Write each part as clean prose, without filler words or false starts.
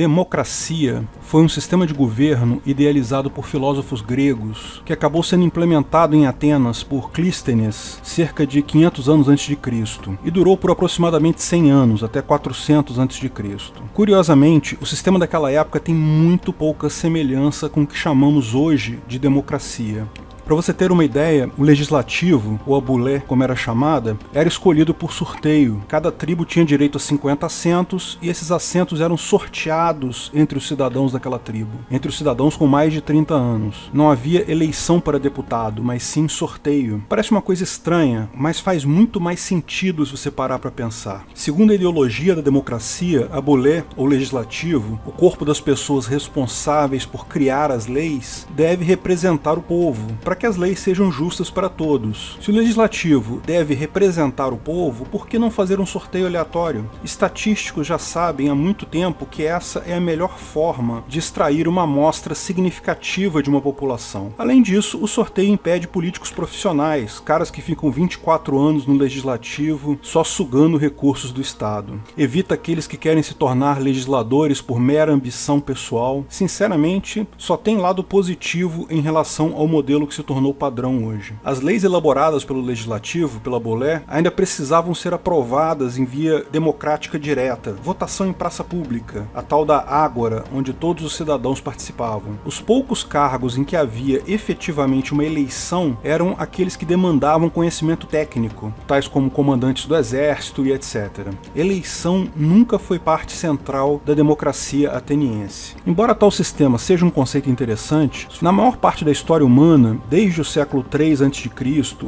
Democracia foi um sistema de governo idealizado por filósofos gregos que acabou sendo implementado em Atenas por Clístenes cerca de 500 anos antes de Cristo e durou por aproximadamente 100 anos, até 400 antes de Cristo. Curiosamente, o sistema daquela época tem muito pouca semelhança com o que chamamos hoje de democracia. Para você ter uma ideia, o legislativo, ou a bulé, como era chamada, era escolhido por sorteio. Cada tribo tinha direito a 50 assentos e esses assentos eram sorteados entre os cidadãos daquela tribo, entre os cidadãos com mais de 30 anos. Não havia eleição para deputado, mas sim sorteio. Parece uma coisa estranha, mas faz muito mais sentido se você parar para pensar. Segundo a ideologia da democracia, a bulé, ou legislativo, o corpo das pessoas responsáveis por criar as leis, deve representar o povo, para que as leis sejam justas para todos. Se o legislativo deve representar o povo, por que não fazer um sorteio aleatório? Estatísticos já sabem há muito tempo que essa é a melhor forma de extrair uma amostra significativa de uma população. Além disso, o sorteio impede políticos profissionais, caras que ficam 24 anos no legislativo só sugando recursos do Estado. Evita aqueles que querem se tornar legisladores por mera ambição pessoal. Sinceramente, só tem lado positivo em relação ao modelo que se tornou padrão hoje. As leis elaboradas pelo legislativo, pela bulé, ainda precisavam ser aprovadas em via democrática direta, votação em praça pública, a tal da ágora, onde todos os cidadãos participavam. Os poucos cargos em que havia efetivamente uma eleição eram aqueles que demandavam conhecimento técnico, tais como comandantes do exército e etc. Eleição nunca foi parte central da democracia ateniense. Embora tal sistema seja um conceito interessante, na maior parte da história humana, desde o século III a.C.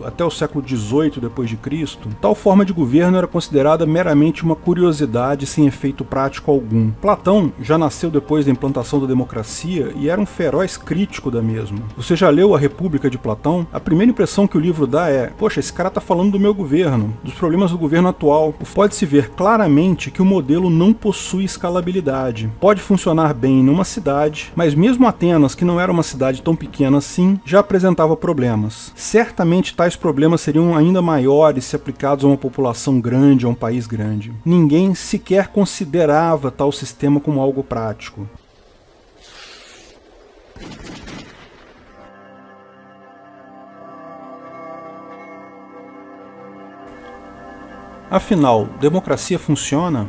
até o século XVIII d.C., tal forma de governo era considerada meramente uma curiosidade sem efeito prático algum. Platão já nasceu depois da implantação da democracia e era um feroz crítico da mesma. Você já leu A República de Platão? A primeira impressão que o livro dá é: poxa, esse cara tá falando do meu governo, dos problemas do governo atual. Pode-se ver claramente que o modelo não possui escalabilidade. Pode funcionar bem numa cidade, mas mesmo Atenas, que não era uma cidade tão pequena assim, já apresentava problemas. Certamente tais problemas seriam ainda maiores se aplicados a uma população grande, a um país grande. Ninguém sequer considerava tal sistema como algo prático. Afinal, democracia funciona?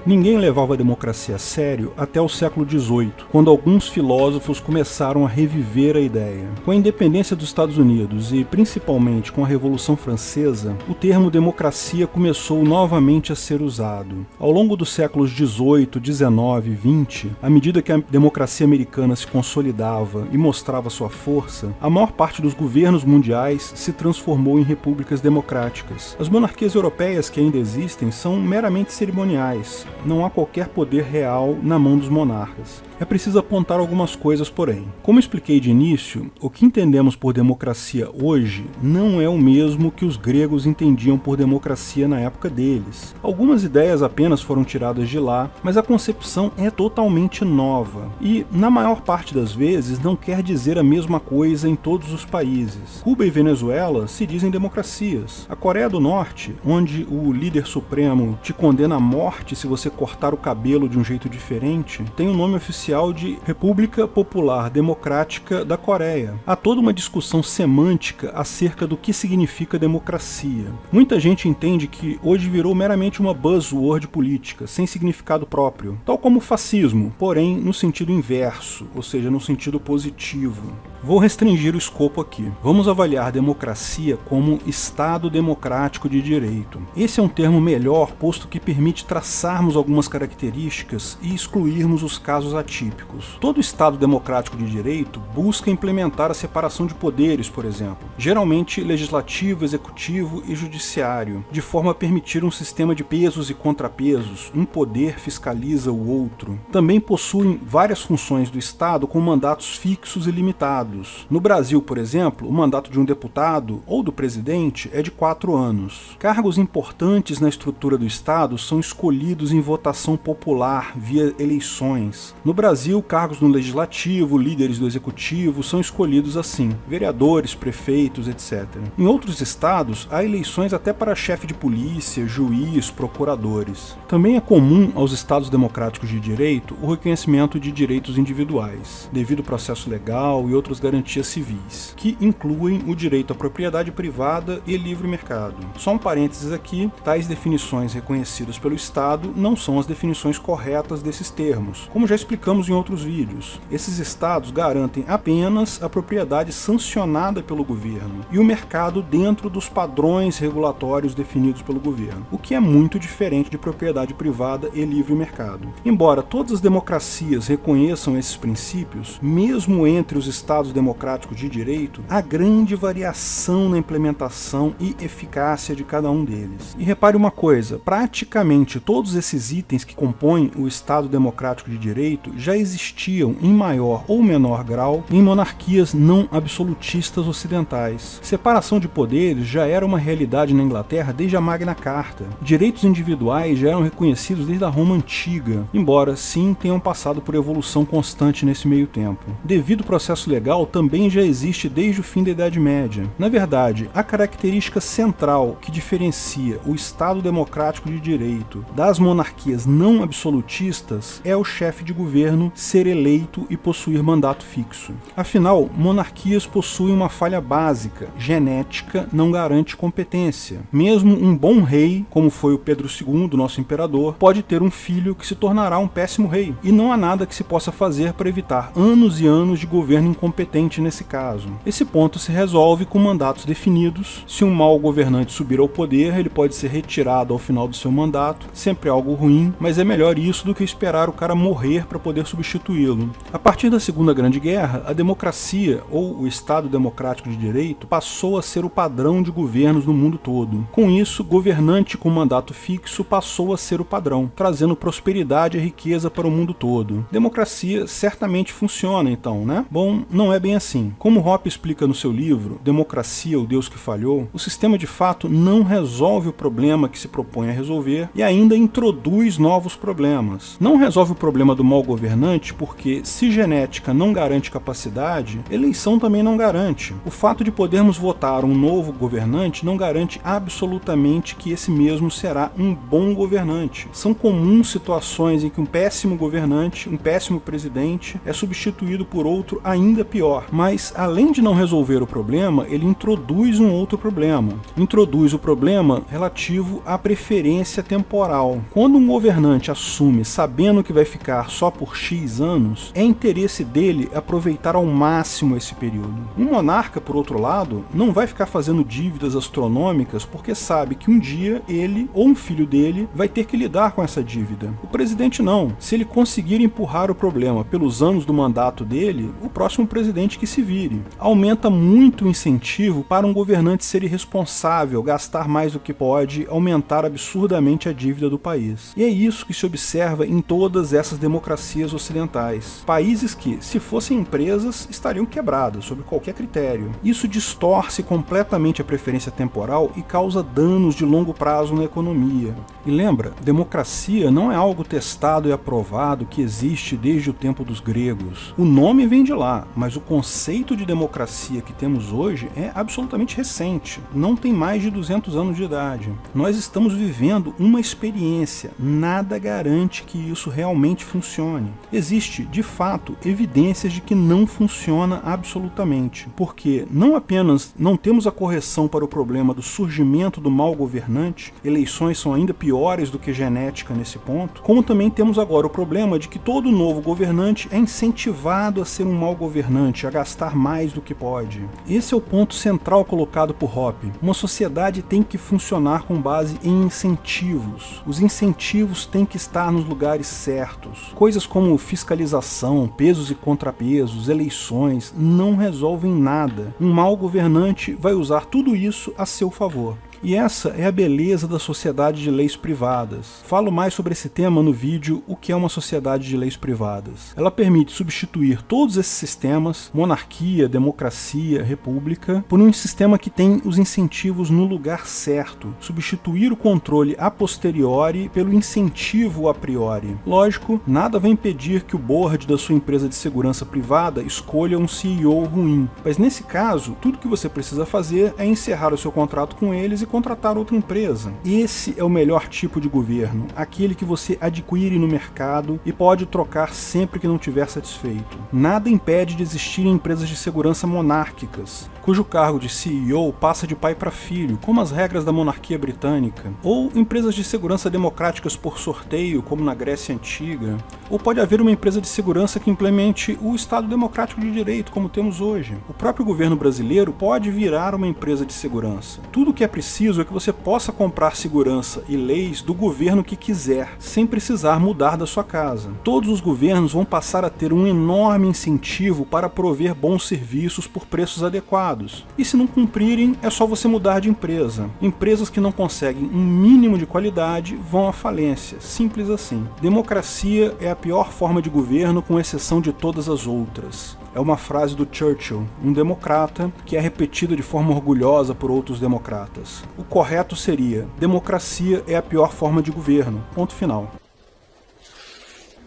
Ninguém levava a democracia a sério até o século XVIII, quando alguns filósofos começaram a reviver a ideia. Com a independência dos Estados Unidos e principalmente com a Revolução Francesa, o termo democracia começou novamente a ser usado. Ao longo dos séculos XVIII, XIX e XX, à medida que a democracia americana se consolidava e mostrava sua força, a maior parte dos governos mundiais se transformou em repúblicas democráticas. As monarquias europeias que ainda existem são meramente cerimoniais. Não há qualquer poder real na mão dos monarcas. É preciso apontar algumas coisas, porém. Como expliquei de início, o que entendemos por democracia hoje não é o mesmo que os gregos entendiam por democracia na época deles. Algumas ideias apenas foram tiradas de lá, mas a concepção é totalmente nova. E, na maior parte das vezes, não quer dizer a mesma coisa em todos os países. Cuba e Venezuela se dizem democracias. A Coreia do Norte, onde o líder supremo te condena à morte se você cortar o cabelo de um jeito diferente, tem o nome oficial de República Popular Democrática da Coreia. Há toda uma discussão semântica acerca do que significa democracia. Muita gente entende que hoje virou meramente uma buzzword política, sem significado próprio, tal como o fascismo, porém no sentido inverso, ou seja, no sentido positivo. Vou restringir o escopo aqui. Vamos avaliar democracia como Estado democrático de direito. Esse é um termo melhor, posto que permite traçarmos algumas características e excluirmos os casos atípicos. Todo Estado democrático de direito busca implementar a separação de poderes, por exemplo, geralmente legislativo, executivo e judiciário, de forma a permitir um sistema de pesos e contrapesos. Um poder fiscaliza o outro. Também possuem várias funções do Estado com mandatos fixos e limitados. estados. No Brasil, por exemplo, o mandato de um deputado ou do presidente é de 4 anos. Cargos importantes na estrutura do estado são escolhidos em votação popular via eleições. No Brasil, cargos no legislativo, líderes do executivo são escolhidos assim, vereadores, prefeitos, etc. Em outros estados, há eleições até para chefe de polícia, juiz, procuradores. Também é comum aos estados democráticos de direito o reconhecimento de direitos individuais, devido processo legal e outras garantias civis, que incluem o direito à propriedade privada e livre mercado. Só um parênteses aqui, tais definições reconhecidas pelo Estado não são as definições corretas desses termos, como já explicamos em outros vídeos. Esses estados garantem apenas a propriedade sancionada pelo governo e o mercado dentro dos padrões regulatórios definidos pelo governo, o que é muito diferente de propriedade privada e livre mercado. Embora todas as democracias reconheçam esses princípios, mesmo entre os estados democráticos de direito, há grande variação na implementação e eficácia de cada um deles. E repare uma coisa, praticamente todos esses itens que compõem o Estado democrático de direito já existiam em maior ou menor grau em monarquias não absolutistas ocidentais. Separação de poderes já era uma realidade na Inglaterra desde a Magna Carta. Direitos individuais já eram reconhecidos desde a Roma Antiga, embora sim tenham passado por evolução constante nesse meio tempo. Devido ao processo legal também já existe desde o fim da Idade Média. Na verdade, a característica central que diferencia o Estado democrático de direito das monarquias não absolutistas é o chefe de governo ser eleito e possuir mandato fixo. Afinal, monarquias possuem uma falha básica: genética não garante competência. Mesmo um bom rei, como foi o Pedro II, nosso imperador, pode ter um filho que se tornará um péssimo rei, e não há nada que se possa fazer para evitar anos e anos de governo incompetente nesse caso. Esse ponto se resolve com mandatos definidos. Se um mau governante subir ao poder, ele pode ser retirado ao final do seu mandato, sempre algo ruim, mas é melhor isso do que esperar o cara morrer para poder substituí-lo. A partir da Segunda Grande Guerra, a democracia, ou o Estado democrático de direito, passou a ser o padrão de governos no mundo todo. Com isso, governante com mandato fixo passou a ser o padrão, trazendo prosperidade e riqueza para o mundo todo. Democracia certamente funciona então, né? Bom, não é bem assim. Como Hoppe explica no seu livro, Democracia, o Deus que Falhou, o sistema de fato não resolve o problema que se propõe a resolver e ainda introduz novos problemas. Não resolve o problema do mau governante porque, se genética não garante capacidade, eleição também não garante. O fato de podermos votar um novo governante não garante absolutamente que esse mesmo será um bom governante. São comuns situações em que um péssimo governante, um péssimo presidente, é substituído por outro ainda pior. Mas, além de não resolver o problema, ele introduz um outro problema. Introduz o problema relativo à preferência temporal. Quando um governante assume sabendo que vai ficar só por X anos, é interesse dele aproveitar ao máximo esse período. Um monarca, por outro lado, não vai ficar fazendo dívidas astronômicas porque sabe que um dia ele ou um filho dele vai ter que lidar com essa dívida. O presidente não. Se ele conseguir empurrar o problema pelos anos do mandato dele, o próximo presidente que se vire. Aumenta muito o incentivo para um governante ser irresponsável, gastar mais do que pode, aumentar absurdamente a dívida do país. E é isso que se observa em todas essas democracias ocidentais. Países que, se fossem empresas, estariam quebrados, sob qualquer critério. Isso distorce completamente a preferência temporal e causa danos de longo prazo na economia. E lembra, democracia não é algo testado e aprovado que existe desde o tempo dos gregos. O nome vem de lá, mas o conceito de democracia que temos hoje é absolutamente recente. Não tem mais de 200 anos de idade. Nós estamos vivendo uma experiência. Nada garante que isso realmente funcione. Existe, de fato, evidências de que não funciona absolutamente. Porque não apenas não temos a correção para o problema do surgimento do mau governante, eleições são ainda piores do que genética nesse ponto, como também temos agora o problema de que todo novo governante é incentivado a ser um mau governante, a gastar mais do que pode. Esse é o ponto central colocado por Hoppe. Uma sociedade tem que funcionar com base em incentivos. Os incentivos têm que estar nos lugares certos. Coisas como fiscalização, pesos e contrapesos, eleições, não resolvem nada. Um mau governante vai usar tudo isso a seu favor. E essa é a beleza da sociedade de leis privadas. Falo mais sobre esse tema no vídeo O que é uma sociedade de leis privadas. Ela permite substituir todos esses sistemas, monarquia, democracia, república, por um sistema que tem os incentivos no lugar certo, substituir o controle a posteriori pelo incentivo a priori. Lógico, nada vai impedir que o board da sua empresa de segurança privada escolha um CEO ruim, mas nesse caso, tudo que você precisa fazer é encerrar o seu contrato com eles e contratar outra empresa. Esse é o melhor tipo de governo, aquele que você adquire no mercado e pode trocar sempre que não estiver satisfeito. Nada impede de existirem empresas de segurança monárquicas, cujo cargo de CEO passa de pai para filho, como as regras da monarquia britânica, ou empresas de segurança democráticas por sorteio, como na Grécia Antiga, ou pode haver uma empresa de segurança que implemente o Estado Democrático de Direito, como temos hoje. O próprio governo brasileiro pode virar uma empresa de segurança. Tudo o que é preciso é que você possa comprar segurança e leis do governo que quiser, sem precisar mudar da sua casa. Todos os governos vão passar a ter um enorme incentivo para prover bons serviços por preços adequados. E se não cumprirem, é só você mudar de empresa. Empresas que não conseguem um mínimo de qualidade vão à falência. Simples assim. Democracia é a pior forma de governo, com exceção de todas as outras. É uma frase do Churchill, um democrata, que é repetida de forma orgulhosa por outros democratas. O correto seria: democracia é a pior forma de governo. Ponto final.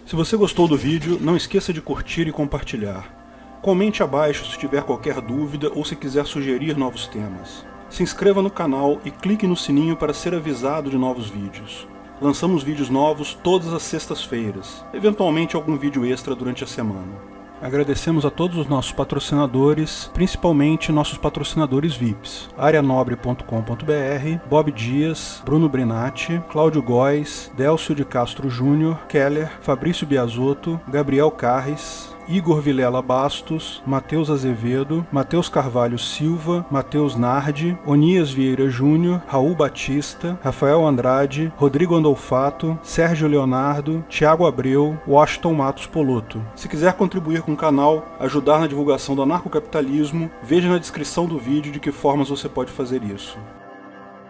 Se você gostou do vídeo, não esqueça de curtir e compartilhar. Comente abaixo se tiver qualquer dúvida ou se quiser sugerir novos temas. Se inscreva no canal e clique no sininho para ser avisado de novos vídeos. Lançamos vídeos novos todas as sextas-feiras, eventualmente algum vídeo extra durante a semana. Agradecemos a todos os nossos patrocinadores, principalmente nossos patrocinadores VIPs: Areanobre.com.br, Bob Dias, Bruno Brinatti, Cláudio Góes, Délcio de Castro Júnior, Keller, Fabrício Biasotto, Gabriel Carres, Igor Vilela Bastos, Matheus Azevedo, Matheus Carvalho Silva, Matheus Nardi, Onias Vieira Júnior, Raul Batista, Rafael Andrade, Rodrigo Andolfato, Sérgio Leonardo, Thiago Abreu, Washington Matos Poloto. Se quiser contribuir com o canal, ajudar na divulgação do anarcocapitalismo, veja na descrição do vídeo de que formas você pode fazer isso.